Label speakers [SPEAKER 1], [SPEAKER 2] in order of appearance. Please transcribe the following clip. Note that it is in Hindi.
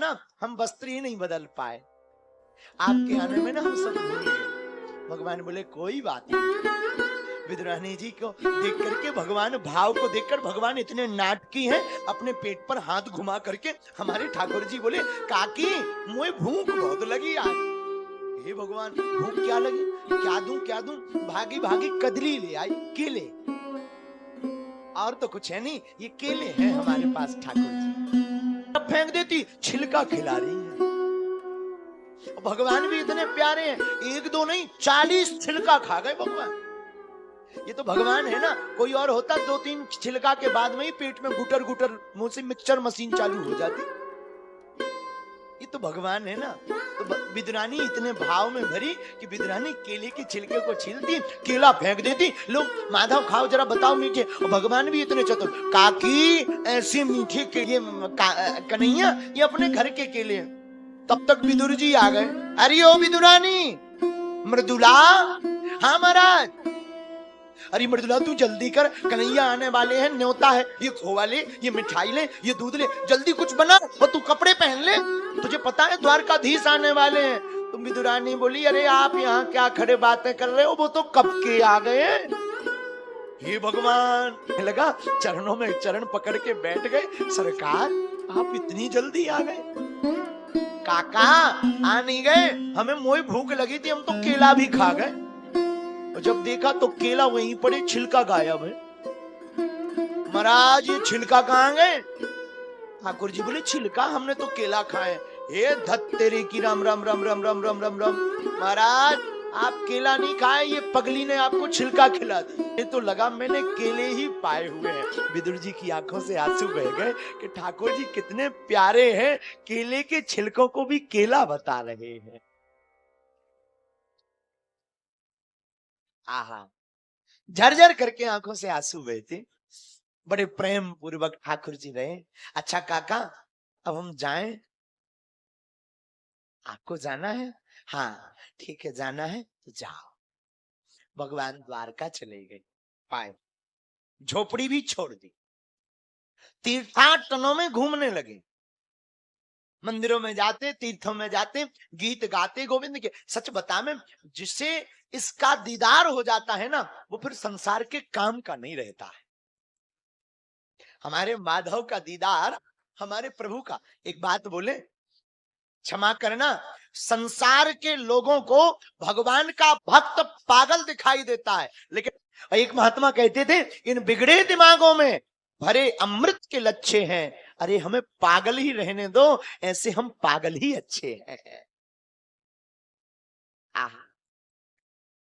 [SPEAKER 1] ना हम वस्त्र ही नहीं बदल पाए, आपके आने में ना हम सब भूल गए। भगवान बोले कोई बात नहीं। विदुरानी जी को देख करके भगवान, भाव को देखकर भगवान इतने नाटकी हैं, अपने पेट पर हाथ घुमा करके हमारे ठाकुर जी बोले काकी मुझे भूख बहुत लगी आज। हे भगवान भूख क्या लगी, क्या दूं, भागी भागी कदली ले आई, केले, और तो कुछ है नहीं, ये केले हैं हमारे पास ठाकुर जी। अब फेंक देती, छिलका खिला रही है। भगवान भी इतने प्यारे हैं, एक दो नहीं 40 छिलका खा गए भगवान। ये तो भगवान है ना, कोई और होता 2-3 छिलका के बाद में ही पेट में गुटर गुटर मुंह से मिक्सचर मशीन चालू हो जाती। ये तो भगवान है ना। तो विदुरानी इतने भाव में भरी कि विदुरानी केले के छिलके को छीलती, केला फेंक देती, लो माधव खाओ जरा बताओ मीठे। और भगवान भी इतने चतुर, काकी ऐसे मीठे केले कन्हैया ये अपने घर के केले। तब तक विदुर जी आ गए। अरे ओ विदुरानी, मृदुला। हाँ महाराज। अरे मृदुला तू जल्दी कर, कन्हैया आने वाले हैं, न्योता है, ये खोवा ले, ये मिठाई ले, ये दूध ले, जल्दी कुछ बना और तू कपड़े पहन ले, तुझे पता है द्वारकाधीश आने वाले हैं। तुम विदुरानी बोली अरे आप यहाँ क्या खड़े बातें कर रहे हो, वो तो कब के आ गए हैं। हे भगवान, लगा चरणों में चरण पकड़ के बैठ गए। सरकार आप इतनी जल्दी आ गए। काका आ नहीं गए, हमें मोई भूख लगी थी, हम तो केला भी खा गए। और जब देखा तो केला वहीं पड़े, छिलका गायब है। महाराज ये छिलका कहाँ गए। ठाकुर जी बोले छिलका हमने तो केला खाए। हे धत तेरे की राम राम राम राम राम राम राम राम। महाराज आप केला नहीं खाए, ये पगली ने आपको छिलका खिला दी। ये तो लगा मैंने केले ही पाए हुए हैं। विदुर जी की आंखों से आंसू बह गए कि ठाकुर जी कितने प्यारे हैं, केले के छिलकों को भी केला बता रहे हैं। आहा, झरझर करके आंखों से आंसू बहते। बड़े प्रेम पूर्वक ठाकुर जी रहे। अच्छा काका अब हम जाएं, आपको जाना है। हाँ ठीक है जाना है तो जाओ। भगवान द्वारका चले गए, पाए झोपड़ी भी छोड़ दी, तीर्थाटनों में घूमने लगे, मंदिरों में जाते, तीर्थों में जाते, गीत गाते गोविंद के। सच बता में जिससे इसका दीदार हो जाता है ना, वो फिर संसार के काम का नहीं रहता है। हमारे माधव का दीदार, हमारे प्रभु का। एक बात बोले, क्षमा करना, संसार के लोगों को भगवान का भक्त पागल दिखाई देता है, लेकिन एक महात्मा कहते थे इन बिगड़े दिमागों में भरे अमृत के लच्छे हैं। अरे हमें पागल ही रहने दो, ऐसे हम पागल ही अच्छे हैं। आहा,